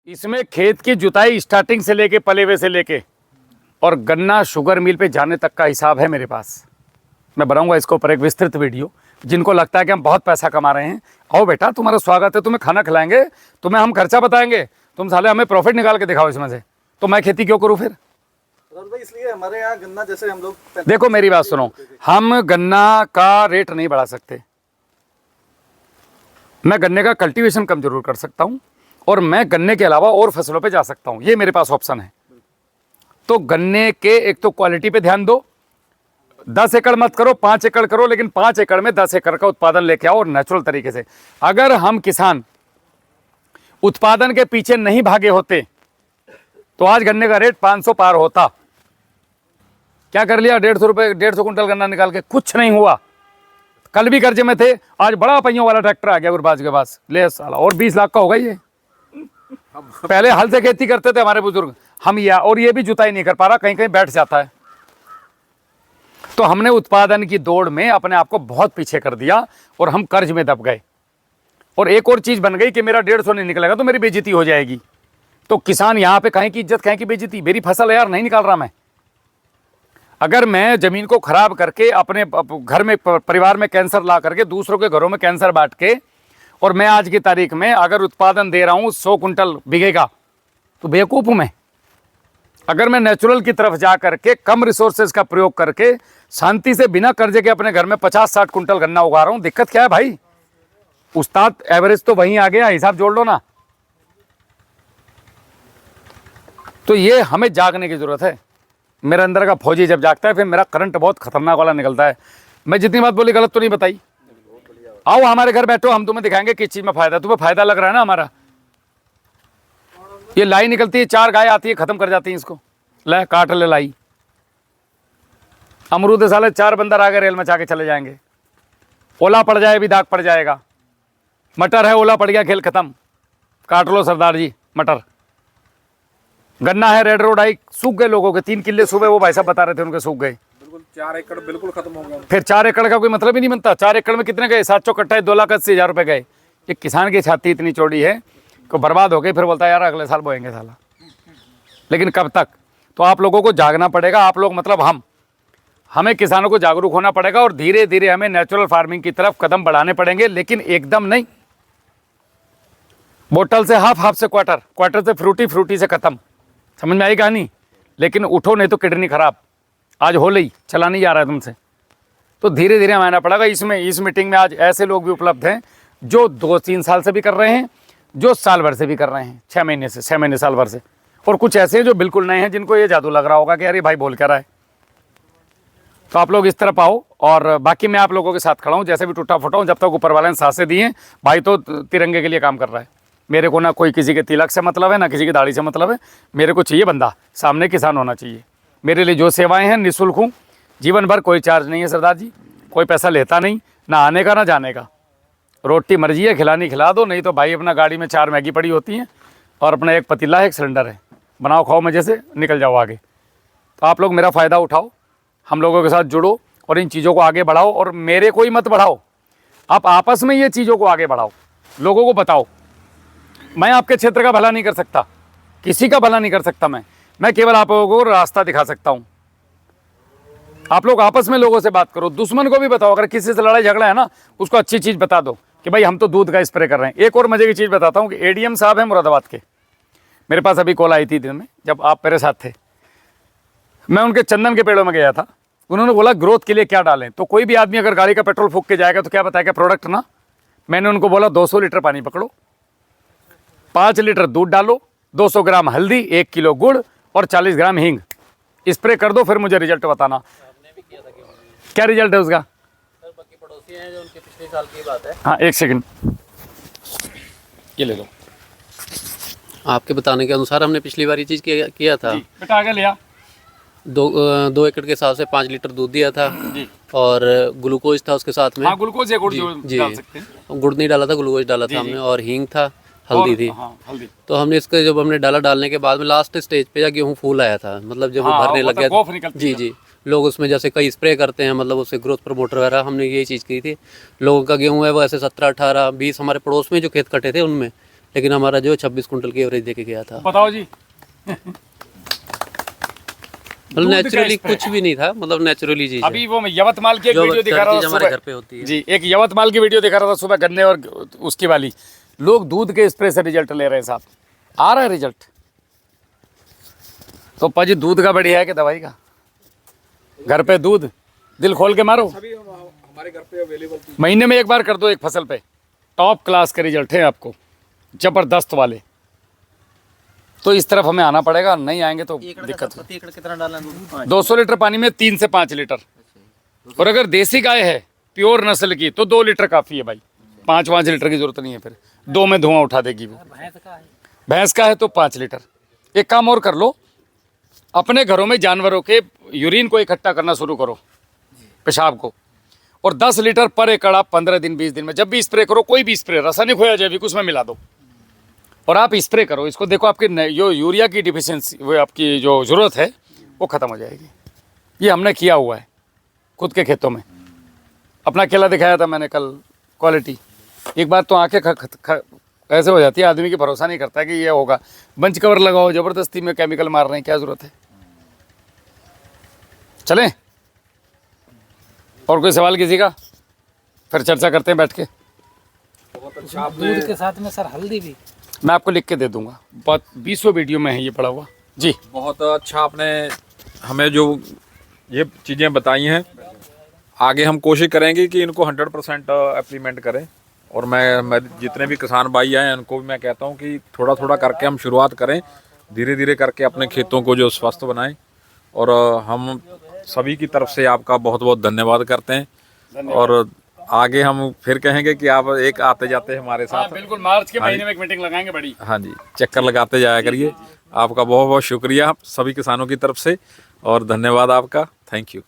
इसमें खेत की जुताई स्टार्टिंग से लेके पलेवे से लेके और गन्ना शुगर मिल पे जाने तक का हिसाब है मेरे पास। मैं बनाऊंगा इसके ऊपर एक विस्तृत वीडियो। जिनको लगता है कि हम बहुत पैसा कमा रहे हैं, आओ बेटा तुम्हारा स्वागत है, तुम्हें खाना खिलाएंगे, तुम्हें हम खर्चा बताएंगे, तुम साले हमें प्रॉफिट निकाल के दिखाओ इसमें से। तो मैं खेती क्यों करूँ फिर? इसलिए हमारे यहाँ गन्ना जैसे हम लोग देखो मेरी बात सुनो, हम गन्ना का रेट नहीं बढ़ा सकते। मैं गन्ने का कल्टीवेशन कम जरूर कर सकता हूँ और मैं गन्ने के अलावा और फसलों पे जा सकता हूँ, ये मेरे पास ऑप्शन है। तो गन्ने के एक तो क्वालिटी पे ध्यान दो, 10 एकड़ मत करो, 5 एकड़ करो, लेकिन 5 एकड़ में 10 एकड़ का उत्पादन लेके आओ और नेचुरल तरीके से। अगर हम किसान उत्पादन के पीछे नहीं भागे होते तो आज गन्ने का रेट 500 पार होता। क्या कर लिया? 150 रुपये, 150 कुंटल गन्ना निकाल के कुछ नहीं हुआ। कल भी कर्जे में थे, आज बड़ा पहियों वाला ट्रैक्टर आ गया गुरबाज के पास, ले साला, और 20 लाख का होगा ये। पहले हल से खेती करते थे हमारे बुजुर्ग, हम और ये भी जुताई नहीं कर पा रहा, कहीं कहीं बैठ जाता है। तो हमने उत्पादन की दौड़ में अपने आप को बहुत पीछे कर दिया और हम कर्ज में दब गए। और एक और चीज बन गई कि मेरा 150 नहीं निकलेगा तो मेरी बेइज्जती हो जाएगी। तो किसान यहाँ पे कहीं की इज्जत, कहीं की बेइज्जती। मेरी फसल यार नहीं निकाल रहा मैं। अगर मैं जमीन को खराब करके अपने घर में, परिवार में कैंसर ला करके दूसरों के घरों में कैंसर बांट के, और मैं आज की तारीख में अगर उत्पादन दे रहा हूँ 100 कुंटल बिकेगा, तो बेवकूफ़ हूँ मैं। अगर मैं नेचुरल की तरफ जा करके कम रिसोर्सेज का प्रयोग करके शांति से बिना कर्जे के अपने घर में 50-60 कुंटल गन्ना उगा रहा हूँ, दिक्कत क्या है भाई? उस्ताद एवरेज तो वहीं आ गया, हिसाब जोड़ लो ना। तो ये हमें जागने की जरूरत है। मेरे अंदर का फौजी जब जागता है फिर मेरा करंट बहुत खतरनाक वाला निकलता है। मैं जितनी बात बोली गलत तो नहीं बताई? आओ हमारे घर बैठो, हम तुम्हें दिखाएंगे किस चीज में फायदा। तुम्हें फायदा लग रहा है ना हमारा? ये लाई निकलती है, 4 गाय आती है, खत्म कर जाती है इसको। ले काट ले लाई। अमरूद साले 4 बंदर आगे रेल में चाके चले जाएंगे। ओला पड़ जाए भी दाग पड़ जाएगा। मटर है, ओला पड़ गया, खेल खत्म, काट लो सरदार जी मटर। गन्ना है, रेड रोड आई, सूख गए लोगों के 3 किले सुबह, वो भाई साहब बता रहे थे उनके सूख गए। बिल्कुल 4 एकड़ बिल्कुल खत्म हो गया। फिर 4 एकड़ का कोई मतलब ही नहीं बनता। 4 एकड़ में कितने गए? 700 कट्टा, 2,80,000 रुपए गए। ये किसान की छाती इतनी चौड़ी है कि बर्बाद हो गई, फिर बोलता है यार अगले साल बोएंगे साला। लेकिन कब तक? तो आप लोगों को जागना पड़ेगा। आप लोग मतलब हमें किसानों को जागरूक होना पड़ेगा और धीरे धीरे हमें नेचुरल फार्मिंग की तरफ कदम बढ़ाने पड़ेंगे, लेकिन एकदम नहीं। बोतल से हाफ से क्वार्टर, क्वार्टर से फ्रूटी, फ्रूटी से खत्म। समझ में आई कहानी? लेकिन उठो नहीं तो किडनी खराब। आज हो ली, चला नहीं जा रहा है तुमसे। तो धीरे धीरे हमें आना पड़ेगा। इस मीटिंग में आज ऐसे लोग भी उपलब्ध हैं जो 2-3 साल से भी कर रहे हैं, जो साल भर से भी कर रहे हैं, 6 महीने से, 6 महीने साल भर से, और कुछ ऐसे हैं जो बिल्कुल नए हैं, जिनको ये जादू लग रहा होगा कि अरे भाई बोल क्या रहा है। तो आप लोग इस तरफ आओ और बाकी मैं आप लोगों के साथ खड़ा हूँ। जैसे भी टूटा फूटा हूँ, जब तक ऊपर वाले ने सांसें दी हैं, भाई तो तिरंगे के लिए काम कर रहा है। मेरे को ना कोई किसी के तिलक से मतलब है, ना किसी की दाढ़ी से मतलब है। मेरे को चाहिए बंदा, सामने किसान होना चाहिए। मेरे लिए जो सेवाएं हैं निःशुल्क हूँ, जीवन भर कोई चार्ज नहीं है सरदार जी, कोई पैसा लेता नहीं, ना आने का ना जाने का। रोटी मर्जी है, खिलानी खिला दो, नहीं तो भाई अपना गाड़ी में 4 मैगी पड़ी होती हैं और अपना एक पतीला है, एक सिलेंडर है, बनाओ खाओ मजे से, निकल जाओ आगे। तो आप लोग मेरा फ़ायदा उठाओ, हम लोगों के साथ जुड़ो और इन चीज़ों को आगे बढ़ाओ। और मेरे को ही मत बढ़ाओ, आप आपस में ये चीज़ों को आगे बढ़ाओ, लोगों को बताओ। मैं आपके क्षेत्र का भला नहीं कर सकता, किसी का भला नहीं कर सकता। मैं केवल आप लोगों को रास्ता दिखा सकता हूँ। आप लोग आपस में लोगों से बात करो, दुश्मन को भी बताओ। अगर किसी से लड़ाई झगड़ा है ना, उसको अच्छी चीज़ बता दो कि भाई हम तो दूध का स्प्रे कर रहे हैं। एक और मजे की चीज़ बताता हूँ कि एडीएम साहब हैं मुरादाबाद के, मेरे पास अभी कॉल आई थी दिन में जब आप मेरे साथ थे। मैं उनके चंदन के पेड़ों में गया था। उन्होंने बोला ग्रोथ के लिए क्या डालें। तो कोई भी आदमी अगर गाड़ी का पेट्रोल फूंक के जाएगा तो क्या बताएगा? प्रोडक्ट ना। मैंने उनको बोला 200 लीटर पानी पकड़ो, 5 लीटर दूध डालो, 200 ग्राम हल्दी, 1 किलो गुड़ और 40 ग्राम हींग, स्प्रे कर दो, फिर मुझे रिजल्ट बताना। क्या रिजल्ट है उसका? सर बाकी पड़ोसी हैं जो उनके पिछले साल की बात है। हाँ 1 सेकंड, ये ले लो। आपके बताने के अनुसार हमने पिछली बार ये चीज़ किया था। बेटा आगे लिया। 2 एकड़ के हिसाब से 5 लीटर दूध दिया था और ग्लूकोज था उसके साथ में। हाँ ग्लूकोज या गुड़ जो डाल सकते हैं। गुड़ नहीं डाला था, ग्लूकोज डाला था हमने, और हींग था, हल्दी थी। हाँ, हल्दी। तो हमने इसके जब हमने डालने के बाद में लास्ट स्टेज पे जा गेहूँ फूल आया था, मतलब जब वो भरने लग गया। जी, लोग उसमें जैसे कई स्प्रे करते हैं, मतलब उससे ग्रोथ प्रमोटर वगैरह, हमने यही चीज़ की थी। लोगों का गेहूँ है वो ऐसे 17, 18, 20, हमारे पड़ोस में जो खेत कटे थे उनमें लेकिन हमारा जो 26 कुंटल की एवरेज देके गया था। बताओ जी। मतलब दूध का नेचुरली स्प्रे। कुछ भी नहीं था, मतलब नेचुरली चीज है। अभी वो मैं यवतमाल की एक जो वीडियो दिखा रहा चीज था हमारे सुबह। घर पे होती है। जी, एक यवतमाल की वीडियो दिखा रहा था सुबह गन्ने और उसकी वाली। लोग दूध के स्प्रे से रिजल्ट ले रहे हैं साहब, आ रहा है रिजल्ट। तो पाजी दूध का बढ़िया है कि दवाई का? घर पे दूध दिल खोल के मारो। अभी हमारे घर पे अवेलेबल महीने में एक बार कर दो एक फसल पे, टॉप क्लास के रिजल्ट है आपको, जबरदस्त वाले। तो इस तरफ हमें आना पड़ेगा, नहीं आएंगे तो दिक्कत है। एकड़ कितना डालना दूध? 200 लीटर पानी में 3 से 5 लीटर। और अगर देसी गाय है प्योर नस्ल की तो 2 लीटर काफ़ी है भाई, 5 लीटर की जरूरत नहीं है, फिर 2 में धुआं उठा देगी वो। भैंस का है तो 5 लीटर। एक काम और कर लो, अपने घरों में जानवरों के यूरिन को इकट्ठा करना शुरू करो, पेशाब को, और 10 लीटर पर एकड़ आप 15 दिन 20 दिन में जब भी स्प्रे करो, कोई भी स्प्रे रासायनिक हो या जैविक उसमें मिला दो और आप स्प्रे करो इसको। देखो आपकी जो यूरिया की डिफिशियंसी, वो आपकी जो ज़रूरत है वो ख़त्म हो जाएगी। ये हमने किया हुआ है खुद के खेतों में। अपना केला दिखाया था मैंने कल, क्वालिटी। एक बार तो आंखें ऐसे हो जाती है, आदमी की भरोसा नहीं करता कि ये होगा। बंच कवर लगाओ, ज़बरदस्ती में केमिकल मार रहे हैं, क्या ज़रूरत है? चलें? और कोई सवाल किसी का? फिर चर्चा करते हैं बैठ के। बहुत अच्छा आपने दूध के साथ में सर हल्दी भी। मैं आपको लिख के दे दूंगा, बहुत 20 वीडियो में है ये पड़ा हुआ जी। बहुत अच्छा आपने हमें जो ये चीज़ें बताई हैं, आगे हम कोशिश करेंगे कि इनको 100% इम्प्लीमेंट करें। और मैं जितने भी किसान भाई हैं उनको भी मैं कहता हूं कि थोड़ा थोड़ा करके हम शुरुआत करें, धीरे धीरे करके अपने खेतों को जो स्वस्थ बनाएं। और हम सभी की तरफ से आपका बहुत बहुत धन्यवाद करते हैं। और आगे हम फिर कहेंगे कि आप एक आते जाते हमारे हाँ साथ। बिल्कुल, मार्च के महीने में एक मीटिंग लगाएंगे बड़ी। हाँ जी, चक्कर लगाते जाया करिए। आपका बहुत बहुत शुक्रिया सभी किसानों की तरफ से, और धन्यवाद आपका। Thank you.